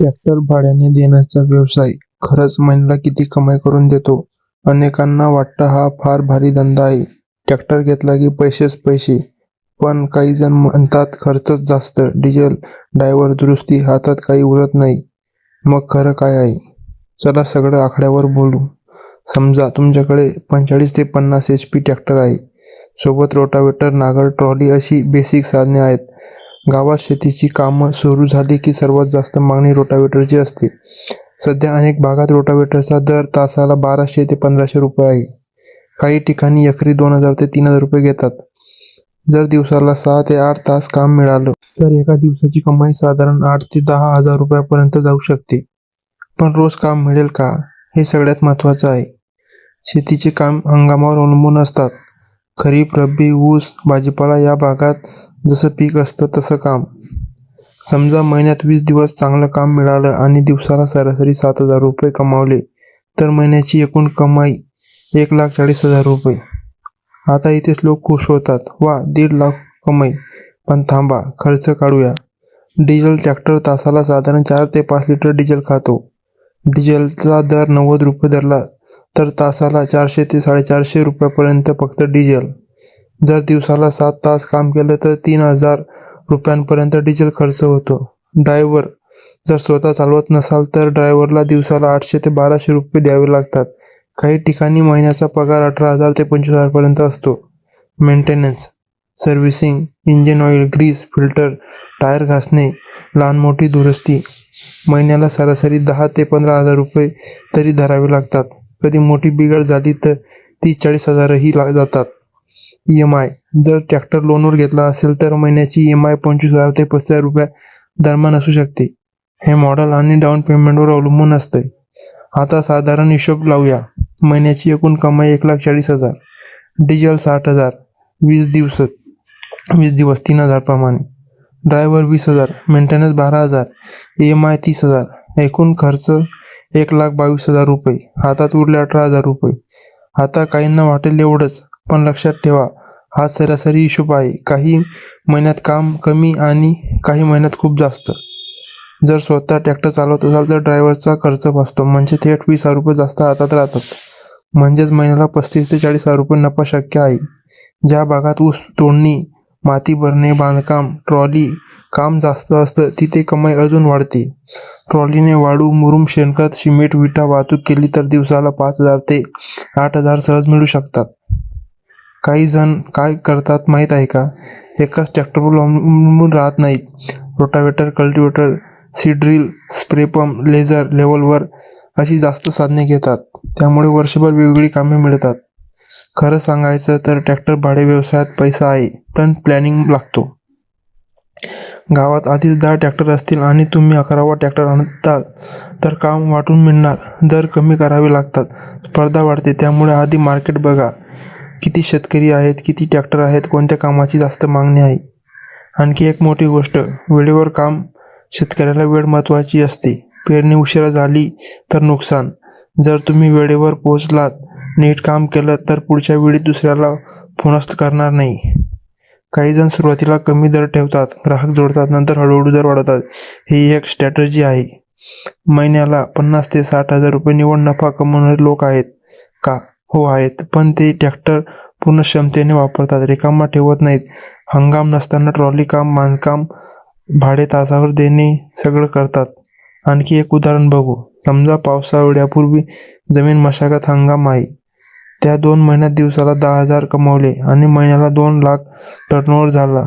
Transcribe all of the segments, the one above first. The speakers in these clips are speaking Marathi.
ट्रॅक्टर भाड्याने देण्याचा व्यवसाय खरंच महिन्याला किती कमाई करून देतो? अनेकांना वाटतं हा फार भारी धंदा आहे. ट्रॅक्टर घेतला की पैसेच पैसे. पण काही जण म्हणतात खर्चच जास्त, डिझेल, ड्रायव्हर, दुरुस्ती, हातात काही उरत नाही. मग खरं काय आहे? चला सगळं आकड्यावर बोलू. समजा तुमच्याकडे 45 ते 50 HP ट्रॅक्टर आहे. सोबत रोटावेटर, नांगर, ट्रॉली अशी बेसिक साधने आहेत. गावात शेतीची कामं सुरू झाली की सर्वात जास्त मागणी रोटावेटरची असते. सध्या अनेक भागात रोटावेटरचा दर तासाला 1200 ते 1500 रुपये आहे. काही ठिकाणी एकरी 2000 ते 3000 रुपये घेतात. जर दिवसाला 6 ते 8 तास काम मिळालं तर एका दिवसाची कमाई साधारण 8 ते 10 हजार रुपयापर्यंत जाऊ शकते. पण रोज काम मिळेल का? हे सगळ्यात महत्त्वाचं आहे. शेतीचे काम हंगामावर अवलंबून असतात. खरीप, रब्बी, ऊस, भाजीपाला या भागात जसं पीक असतं तसं काम. समजा महिन्यात 20 दिवस चांगलं काम मिळालं आणि दिवसाला सरासरी 7,000 रुपये कमावले तर महिन्याची एकूण कमाई 1,40,000 रुपये. आता इथेच लोक खुश होतात. वा, 1.5 लाख कमाई. पण थांबा, खर्च काढूया. डिझेल ट्रॅक्टर तासाला साधारण 4 ते 5 लिटर डिझेल खातो. डिझेलचा दर 90 रुपये धरला तर तासाला 400 ते 450 रुपयापर्यंत फक्त डिझेल. जर दिवसाला 7 तास काम केलं तर 3,000 रुपयांपर्यंत डिझेल खर्च होतो. ड्रायव्हर जर स्वतः चालवत नसाल तर ड्रायव्हरला दिवसाला 800 ते 1200 रुपये द्यावे लागतात. काही ठिकाणी महिन्याचा पगार 18,000 ते 25,000 पर्यंत असतो. Maintenance, servicing, engine oil, grease, filter, tyre घासणे, लहान मोठी दुरुस्ती महिन्याला सरासरी 10 ते 15,000 रुपये तरी धरावे लागतात. कधी मोठी बिघड झाली तर 30-40,000ही जातात. EMI, जर ट्रॅक्टर लोनवर घेतला असेल तर महिन्याची EMI 25,000 ते 35,000 रुपये दरम्यान असू शकते. हे मॉडेल आणि डाऊन पेमेंटवर अवलंबून असते. आता साधारण हिशोब लावूया. महिन्याची एकूण कमाई 1,40,000, डिझेल 60,000, 20 दिवस 3,000 प्रमाणे, ड्रायव्हर 20,000, मेंटेनन्स 12,000, EMI 30,000, एकूण खर्च 1,22,000 रुपये. हातात उरले 18,000 रुपये. आता काहींना वाटेल एवढंच, पण लक्षात ठेवा हा सरासरी हिशोब आहे. काही महिन्यात काम कमी आणि काही महिन्यात खूप जास्त. जर स्वतः ट्रॅक्टर चालवत असाल तर ड्रायव्हरचा खर्च वाचतो, म्हणजे थेट 20,000 रुपये जास्त हातात राहतात. म्हणजेच महिन्याला 35,000 ते 40,000 रुपये नफा शक्य आहे. ज्या भागात ऊस तोडणी, माती भरणे, बांधकाम, ट्रॉली काम जास्त असतं तिथे कमाई अजून वाढते. ट्रॉलीने वाळू, मुरुम, शेणखत, सिमेंट, विटा वाहतूक केली तर दिवसाला 5,000 ते 8,000 सहज मिळू शकतात. काही जण काय करतात माहीत आहे का? एकाच ट्रॅक्टरवर अवलंबून राहत नाहीत. Rotavator, cultivator, seed drill, spray pump, laser, लेव्हलवर अशी जास्त साधने घेतात. त्यामुळे वर्षभर वेगवेगळी कामे मिळतात. खरं सांगायचं तर ट्रॅक्टर भाडे व्यवसायात पैसा आहे, पण प्लॅनिंग लागतो. गावात आधीच 10 ट्रॅक्टर असतील आणि तुम्ही 11वा ट्रॅक्टर आणताल तर काम वाटून मिळणार. दर कमी करावे लागतात, स्पर्धा वाढते. त्यामुळे आधी मार्केट बघा. किती शेतकरी आहेत, किती ट्रॅक्टर आहेत, कोणत्या कामाची जास्त मागणी आहे. आणखी एक मोठी गोष्ट, वेळेवर काम. शेतकऱ्याला वेळ महत्त्वाची असते. पेरणी उशिरा झाली तर नुकसान. जर तुम्ही वेळेवर पोहोचलात, नीट काम केलं तर पुढच्या वेळी दुसऱ्याला फोनच करणार नाही. काही जण सुरुवातीला कमी दर ठेवतात, ग्राहक जोडतात, नंतर हळूहळू दर वाढवतात. ही एक स्ट्रॅटेजी आहे. महिन्याला 50,000 ते 60,000 रुपये निव्वळ नफा कमवणारे लोक आहेत का? हो आहेत, पण ते ट्रॅक्टर पूर्ण क्षमतेने वापरतात, रिकामा ठेवत नाहीत. हंगाम नसताना ट्रॉली काम, बांधकाम, भाडे तासावर देणे सगळं करतात. आणखी एक उदाहरण बघू. समजा पावसाळ्यापूर्वी जमीन मशागत हंगाम आहे. त्या 2 महिन्यात दिवसाला 10,000 कमावले आणि महिन्याला 2 लाख टर्नओव्हर झाला.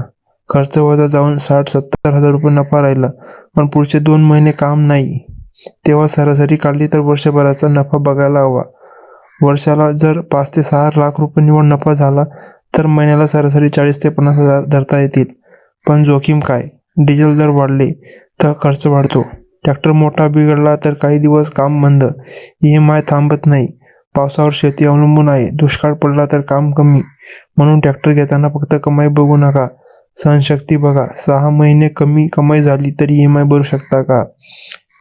खर्च वजा जाऊन 60-70,000 रुपये नफा राहिला. पण पुढचे 2 महिने काम नाही. तेव्हा सरासरी काढली तर वर्षभराचा नफा बघायला हवा. वर्षाला जर 5 ते 6 लाख रुपये निव्वळ नफा झाला तर महिन्याला सरासरी 40 ते 50,000 धरता येतील. पण जोखीम काय? डिझेल दर वाढले तर खर्च वाढतो. ट्रॅक्टर मोठा बिघडला तर काही दिवस काम बंद. EMI थांबत नाही. पावसावर शेती अवलंबून आहे. दुष्काळ पडला तर काम कमी. म्हणून ट्रॅक्टर घेताना फक्त कमाई बघू नका, सहनशक्ती बघा. 6 महिने कमी कमाई झाली तरी EMI भरू शकता का?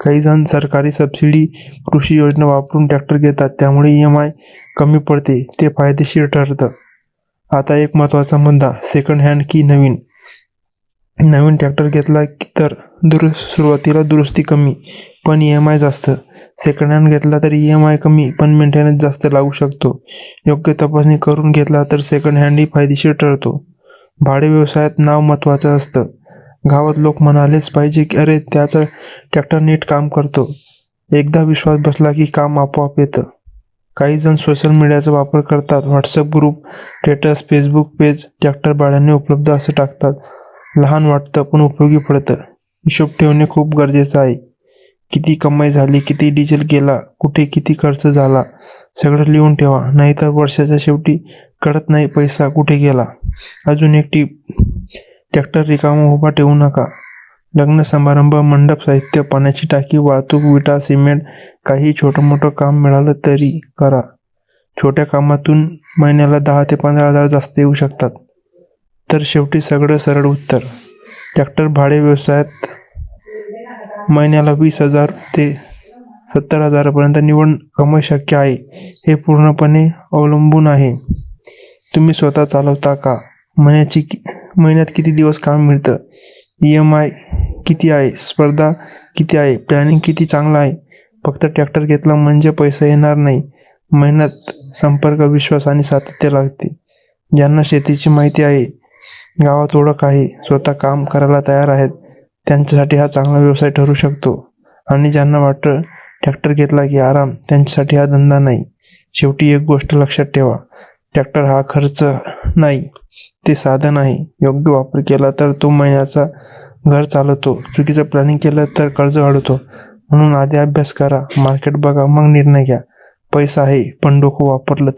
काही जण सरकारी सबसिडी, कृषी योजना वापरून ट्रॅक्टर घेतात, त्यामुळे EMI कमी पडते. ते फायदेशीर ठरतं. आता एक महत्त्वाचा मुद्दा, सेकंड हँड की नवीन. नवीन ट्रॅक्टर घेतला तर सुरुवातीला दुरुस्ती कमी पण EMI जास्त. सेकंड हँड घेतला तर EMI कमी पण मेंटेनन्स जास्त लागू शकतो. योग्य तपासणी करून घेतला तर सेकंड हँडही फायदेशीर ठरतो. भाडे व्यवसायात नाव महत्त्वाचं असतं. गावात लोक म्हणालेच पाहिजे की अरे त्याचा ट्रॅक्टर नीट काम करतो. एकदा विश्वास बसला की काम आपोआप येतं. काही जण सोशल मीडियाचा वापर करतात. WhatsApp group, status, Facebook page tractor भाड्याने उपलब्ध असं टाकतात. लहान वाटतं पण उपयोगी पडतं. हिशोब ठेवणे खूप गरजेचं आहे. किती कमाई झाली, किती डिझेल गेला, कुठे किती खर्च झाला, सगळं लिहून ठेवा. नाहीतर वर्षाच्या शेवटी कळत नाही पैसा कुठे गेला. अजून एक टीप, ट्रॅक्टर रिकामा उभा ठेवू नका. लग्न समारंभ, मंडप साहित्य, पाण्याची टाकी, वाहतूक, विटा, सिमेंट, काही छोटं मोठं काम मिळालं तरी करा. छोट्या कामातून महिन्याला 10 ते 15,000 जास्त येऊ शकतात. तर शेवटी सगळं सरळ उत्तर, ट्रॅक्टर भाडे व्यवसायात महिन्याला 20,000 ते 70,000पर्यंत निव्वळ कमाई शक्य आहे. हे पूर्णपणे अवलंबून आहे तुम्ही स्वतः चालवता का, महिन्यात किती दिवस काम मिळतं, EMI किती आहे, स्पर्धा किती आहे, प्लॅनिंग किती चांगला आहे. फक्त ट्रॅक्टर घेतला म्हणजे पैसा येणार नाही. मेहनत, संपर्क, विश्वास आणि सातत्य लागते. ज्यांना शेतीची माहिती आहे, गावात ओळख आहे, स्वतः काम करायला तयार आहेत, त्यांच्यासाठी हा चांगला व्यवसाय ठरू शकतो. आणि ज्यांना वाटतं ट्रॅक्टर घेतला की आराम, त्यांच्यासाठी हा धंदा नाही. शेवटी एक गोष्ट लक्षात ठेवा, ट्रॅक्टर हा खर्च नाही, ते साधन आहे. योग्य वापर केला तर तो महिन्याचा घर चालवतो. चुकीचं प्लॅनिंग केलं तर कर्ज वाढवतो. म्हणून आधी अभ्यास करा, मार्केट बघा, मग निर्णय घ्या. पैसा आहे पण डोकं वापरलं